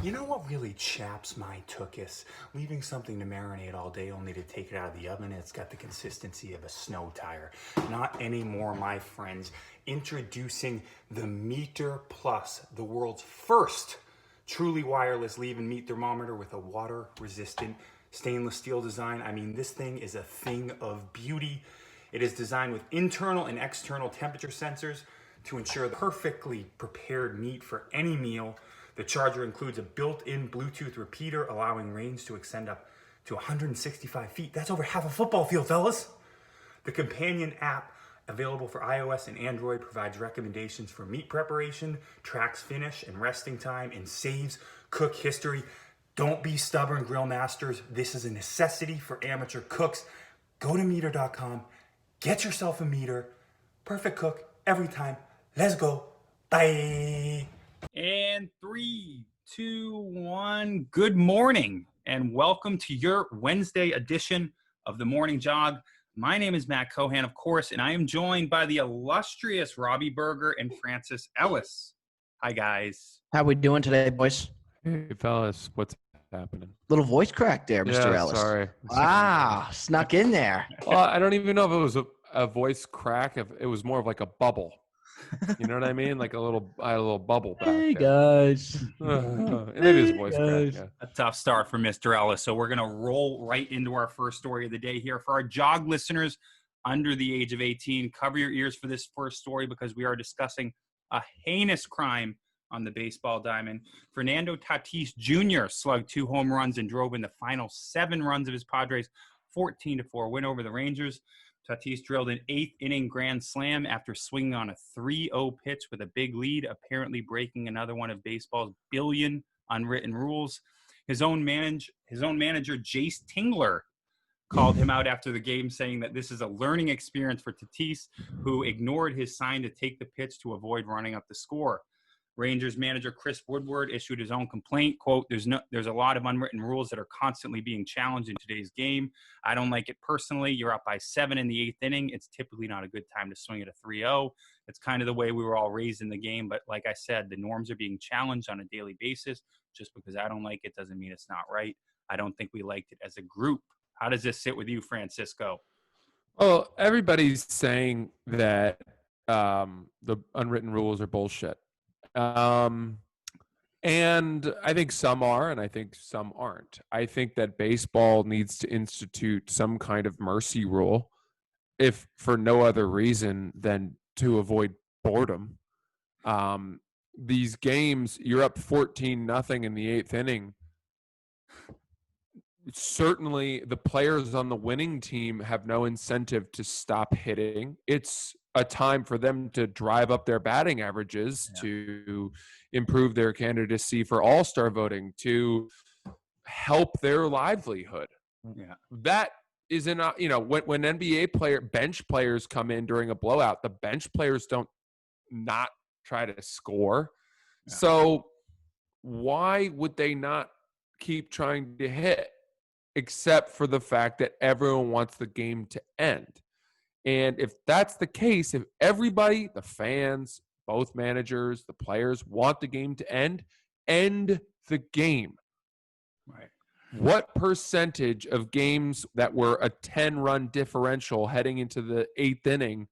You know what really chaps my tuchus? Leaving something to marinate all day only to take it out of the oven and it's got the consistency of a snow tire. Not anymore, my friends. Introducing the Meter Plus, the world's first truly wireless leave and meat thermometer with a water-resistant stainless steel design. I mean, this thing is a thing of beauty. It is designed with internal and external temperature sensors to ensure the perfectly prepared meat for any meal. The charger includes a built-in Bluetooth repeater, allowing range to extend up to 165 feet. That's over half a football field, fellas. The companion app, available for iOS and Android, provides recommendations for meat preparation, tracks finish and resting time, and saves cook history. Don't be stubborn, grill masters. This is a necessity for amateur cooks. Go to meter.com, get yourself a meter. Perfect cook every time. Let's go. Bye. And 3, 2, 1. Good morning and welcome to your Wednesday edition of the Morning Jog. My name is Matt Cohan, of course, and I am joined by the illustrious Robbie Berger and Francis Ellis. Hi, guys. How we doing today, boys? Hey, fellas, what's happening? Little voice crack there, Mr. Ellis. Sorry. Snuck in there. Well, I don't even know if it was a voice crack. If it was more of like a bubble. You know what I mean? Like I had a little bubble back Hey, there. guys. Maybe it's a voice crack. Yeah. A tough start for Mr. Ellis. So we're going to roll right into our first story of the day here. For our jog listeners under the age of 18, cover your ears for this first story because we are discussing a heinous crime on the baseball diamond. Fernando Tatis Jr. slugged 2 home runs and drove in the final 7 runs of his Padres 14-4 win over the Rangers. Tatis drilled an 8th-inning grand slam after swinging on a 3-0 pitch with a big lead, apparently breaking another one of baseball's billion unwritten rules. His own manager, Jace Tingler, called him out after the game, saying that this is a learning experience for Tatis, who ignored his sign to take the pitch to avoid running up the score. Rangers manager Chris Woodward issued his own complaint, quote, there's a lot of unwritten rules that are constantly being challenged in today's game. I don't like it personally. You're up by 7 in the 8th inning. It's typically not a good time to swing at a 3-0. It's kind of the way we were all raised in the game. But like I said, the norms are being challenged on a daily basis. Just because I don't like it doesn't mean it's not right. I don't think we liked it as a group. How does this sit with you, Francisco? Well, everybody's saying that the unwritten rules are bullshit. And I think some are, and I think some aren't. I think that baseball needs to institute some kind of mercy rule, if for no other reason than to avoid boredom. These games, you're up 14-0 in the 8th inning. Certainly, the players on the winning team have no incentive to stop hitting. It's a time for them to drive up their batting averages, to improve their candidacy for all-star voting, to help their livelihood. Yeah. That is when NBA bench players come in during a blowout, the bench players don't not try to score. Yeah. So why would they not keep trying to hit, except for the fact that everyone wants the game to end? And if that's the case, if everybody, the fans, both managers, the players want the game to end the game. Right. What percentage of games that were a 10-run differential heading into the 8th inning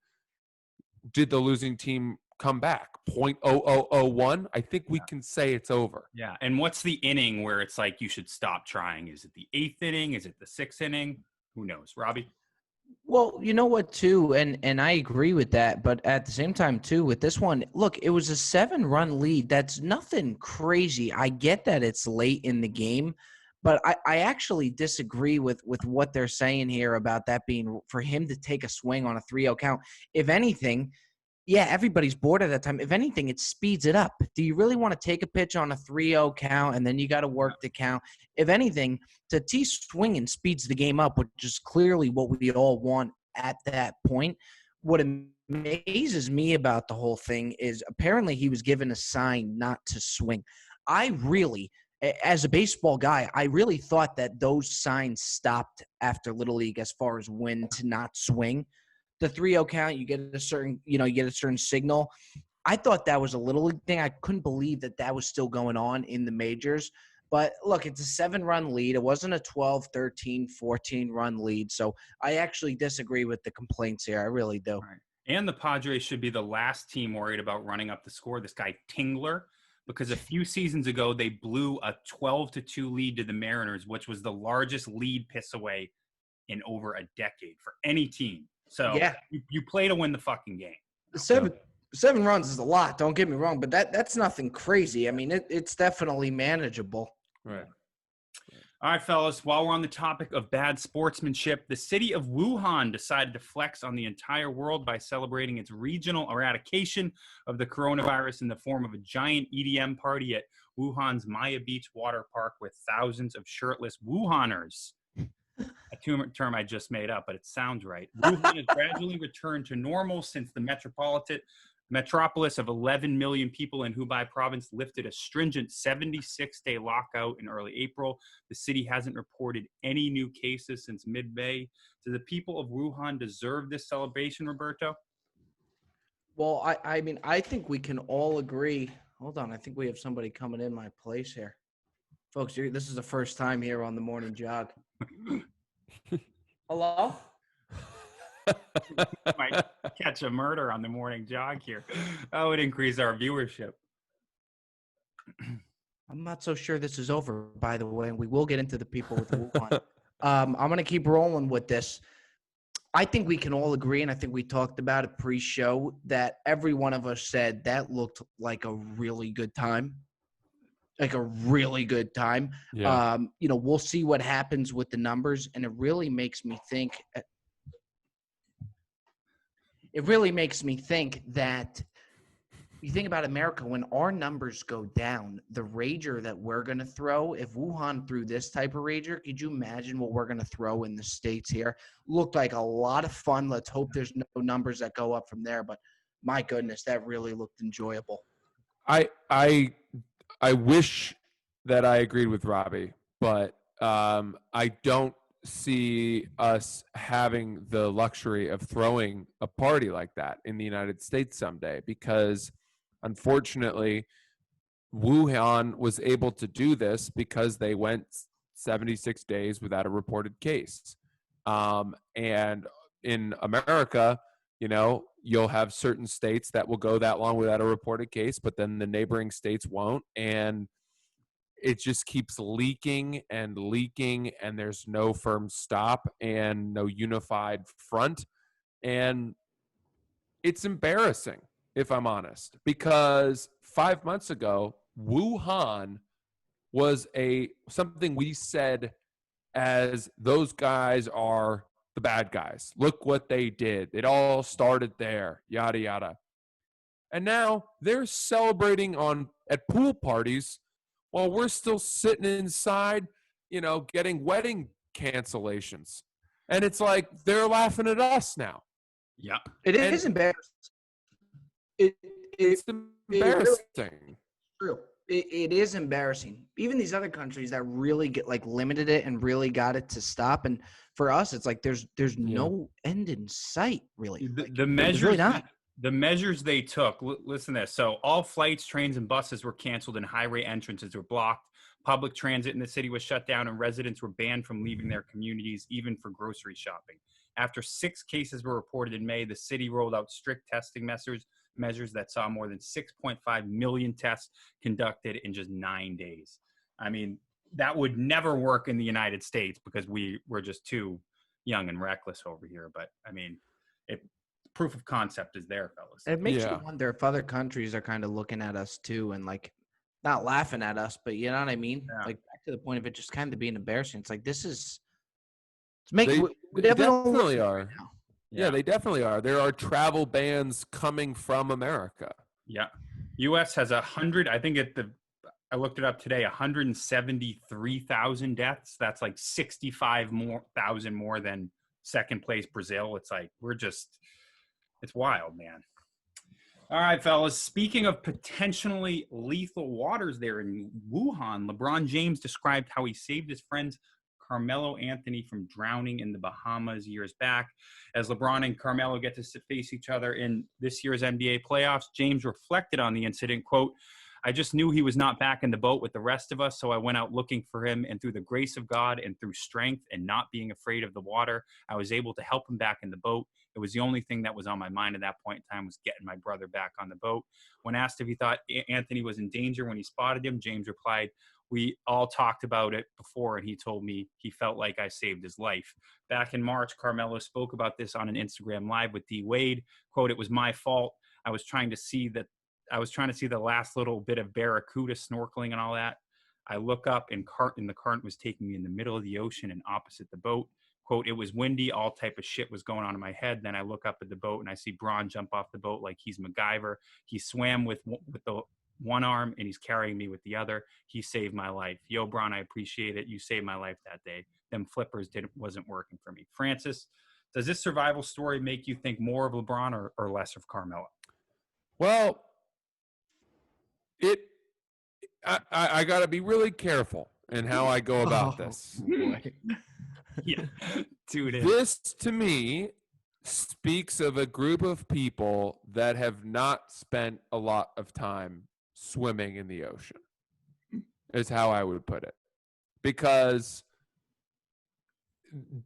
did the losing team come back? 0.0001? I think we can say it's over. Yeah. And what's the inning where it's like you should stop trying? Is it the 8th inning? Is it the 6th inning? Who knows? Robbie? Well, you know what, too, and I agree with that, but at the same time, too, with this one, look, it was a 7-run lead. That's nothing crazy. I get that it's late in the game, but I actually disagree with what they're saying here about that being for him to take a swing on a 3-0 count. If anything, yeah, everybody's bored at that time. If anything, it speeds it up. Do you really want to take a pitch on a 3-0 count and then you got to work the count? If anything, Tatis swinging speeds the game up, which is clearly what we all want at that point. What amazes me about the whole thing is apparently he was given a sign not to swing. I really, as a baseball guy, I really thought that those signs stopped after Little League as far as when to not swing. The 3-0 count, you get a certain signal. I thought that was a little league thing. I couldn't believe that was still going on in the majors. But look, it's a 7-run lead. It wasn't a 12, 13, 14-run lead. So I actually disagree with the complaints here. I really do. Right. And the Padres should be the last team worried about running up the score. This guy Tingler, because a few seasons ago they blew a 12-2 lead to the Mariners, which was the largest lead piss away in over a decade for any team. So Yeah. you play to win the fucking game. Seven runs is a lot. Don't get me wrong, but that's nothing crazy. I mean, it's definitely manageable. Right. All right, fellas, while we're on the topic of bad sportsmanship, the city of Wuhan decided to flex on the entire world by celebrating its regional eradication of the coronavirus in the form of a giant EDM party at Wuhan's Maya Beach water park with thousands of shirtless Wuhaners. A term I just made up, but it sounds right. Wuhan has gradually returned to normal since the metropolis of 11 million people in Hubei province lifted a stringent 76-day lockout in early April. The city hasn't reported any new cases since mid-May. Do the people of Wuhan deserve this celebration, Roberto? Well, I mean, I think we can all agree. Hold on. I think we have somebody coming in my place here. Folks, this is the first time here on the morning jog. Hello? Might catch a murder on the morning jog here. That would increase our viewership. I'm not so sure this is over, by the way, and we will get into the people with Wuhan. I'm going to keep rolling with this. I think we can all agree, and I think we talked about it pre-show, that every one of us said that looked like a really good time. Like a really good time. Yeah. We'll see what happens with the numbers, and it really makes me think that you think about America, when our numbers go down, the rager that we're going to throw, if Wuhan threw this type of rager, could you imagine what we're going to throw in the States here? Looked like a lot of fun. Let's hope there's no numbers that go up from there, but my goodness, that really looked enjoyable. I wish that I agreed with Robbie, but I don't see us having the luxury of throwing a party like that in the United States someday, because unfortunately Wuhan was able to do this because they went 76 days without a reported case. And in America, you'll have certain states that will go that long without a reported case, but then the neighboring states won't. And it just keeps leaking, and there's no firm stop and no unified front. And it's embarrassing, if I'm honest, because 5 months ago, Wuhan was something we said as those guys are the bad guys. Look what they did. It all started there, yada, yada. And now they're celebrating at pool parties while we're still sitting inside, getting wedding cancellations. And it's like they're laughing at us now. Yeah. It is embarrassing. It's embarrassing. True. It is embarrassing. Even these other countries that really limited it and really got it to stop. And for us, it's like there's no end in sight, really. The measures, really not. The measures they took, listen to this. So all flights, trains, and buses were canceled, and highway entrances were blocked. Public transit in the city was shut down, and residents were banned from leaving their communities, even for grocery shopping. After 6 cases were reported in May, the city rolled out strict testing measures that saw more than 6.5 million tests conducted in just 9 days. I mean, that would never work in the United States because we're just too young and reckless over here. But I mean, proof of concept is there, fellas. It makes you wonder if other countries are kind of looking at us too and not laughing at us, but you know what I mean? Yeah. Back to the point of it just kind of being embarrassing. It's like this is we definitely are. Right now. Yeah, they definitely are. There are travel bans coming from America. Yeah. US has 100, I think I looked it up today, 173,000 deaths. That's like 65,000 more than second place Brazil. It's like it's wild, man. All right, fellas. Speaking of potentially lethal waters there in Wuhan, LeBron James described how he saved his friend's Carmelo Anthony from drowning in the Bahamas years back. As LeBron and Carmelo get to face each other in this year's NBA playoffs, James reflected on the incident, quote, "I just knew he was not back in the boat with the rest of us, so I went out looking for him, and through the grace of God and through strength and not being afraid of the water, I was able to help him back in the boat. It was the only thing that was on my mind at that point in time was getting my brother back on the boat." When asked if he thought Anthony was in danger when he spotted him, James replied, "We all talked about it before, and he told me he felt like I saved his life." Back in March, Carmelo spoke about this on an Instagram Live with D. Wade. Quote, "It was my fault. I was trying to see the last little bit of barracuda snorkeling and all that. I look up and the current was taking me in the middle of the ocean and opposite the boat. Quote, it was windy, all type of shit was going on in my head. Then I look up at the boat and I see Braun jump off the boat like he's MacGyver. He swam with the one arm and he's carrying me with the other. He saved my life. Yo, Braun, I appreciate it. You saved my life that day. Them flippers wasn't working for me." Francis, does this survival story make you think more of LeBron or less of Carmelo? Well, I got to be really careful in how I go about this. Boy. Yeah, dude. This, to me, speaks of a group of people that have not spent a lot of time swimming in the ocean, is how I would put it. Because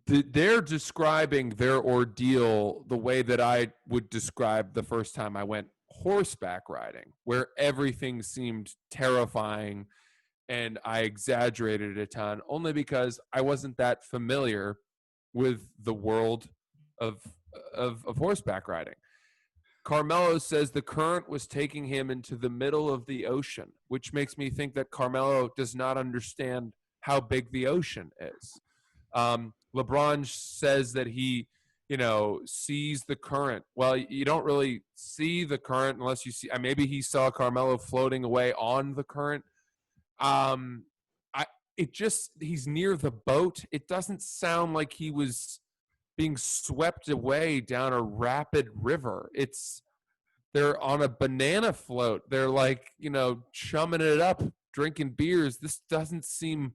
they're describing their ordeal the way that I would describe the first time I went horseback riding, where everything seemed terrifying and I exaggerated a ton only because I wasn't that familiar with the world of horseback riding. Carmelo says the current was taking him into the middle of the ocean, which makes me think that Carmelo does not understand how big the ocean is. LeBron says that he, sees the current. Well, you don't really see the current unless you see. Maybe he saw Carmelo floating away on the current. He's near the boat. It doesn't sound like he was being swept away down a rapid river. They're on a banana float. They're like, chumming it up, drinking beers. This doesn't seem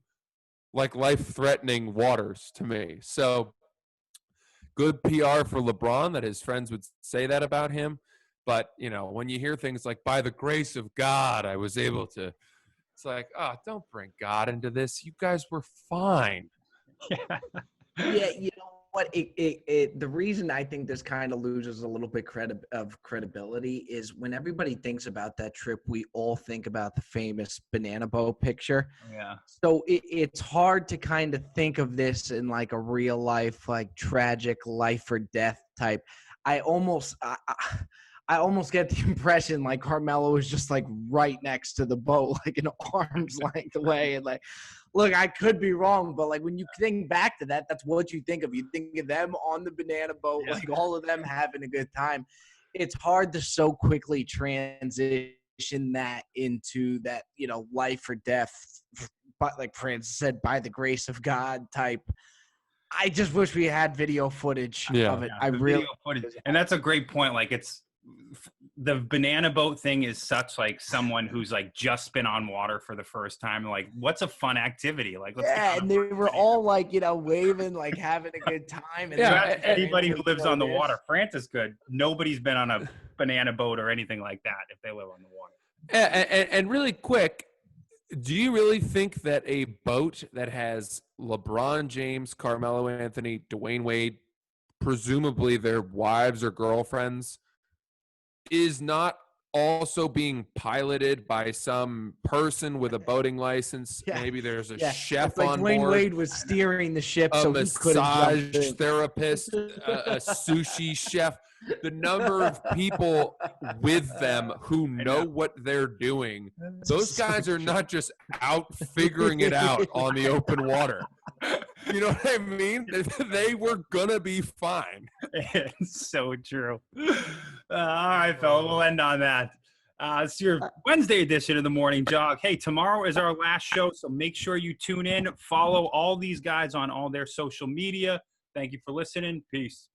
like life-threatening waters to me. So good PR for LeBron that his friends would say that about him. But, when you hear things like, by the grace of God, I was able to, it's like, don't bring God into this. You guys were fine. Yeah, you know what? The reason I think this kind of loses a little bit of credibility is when everybody thinks about that trip, we all think about the famous banana boat picture. Yeah. So it's hard to kind of think of this in like a real life, like tragic life or death type. I almost get the impression like Carmelo is just like right next to the boat, like an arm's length away. And like, look, I could be wrong, but like when you think back to that, that's what you think of. You think of them on the banana boat, like all of them having a good time. It's hard to so quickly transition that into that, life or death. But like Francis said, by the grace of God type. I just wish we had video footage of it. I really, and that's a great point. Like the banana boat thing is such like someone who's like just been on water for the first time. Like, what's a fun activity? Like, and they were all like, waving, like having a good time. And anybody who lives on the water, Francis could. Nobody's been on a banana boat or anything like that if they live on the water. And really quick, do you really think that a boat that has LeBron James, Carmelo Anthony, Dwayne Wade, presumably their wives or girlfriends, is not also being piloted by some person with a boating license? Yeah. Maybe there's a chef like on Dwayne board. Wade was steering the ship, a so he couldn't jump massage in. therapist, a sushi chef. The number of people with them who know what they're doing, those guys are not just out figuring it out on the open water. You know what I mean? They were going to be fine. It's so true. All right, fella, we'll end on that. It's your Wednesday edition of the Morning Jog. Hey, tomorrow is our last show, so make sure you tune in. Follow all these guys on all their social media. Thank you for listening. Peace.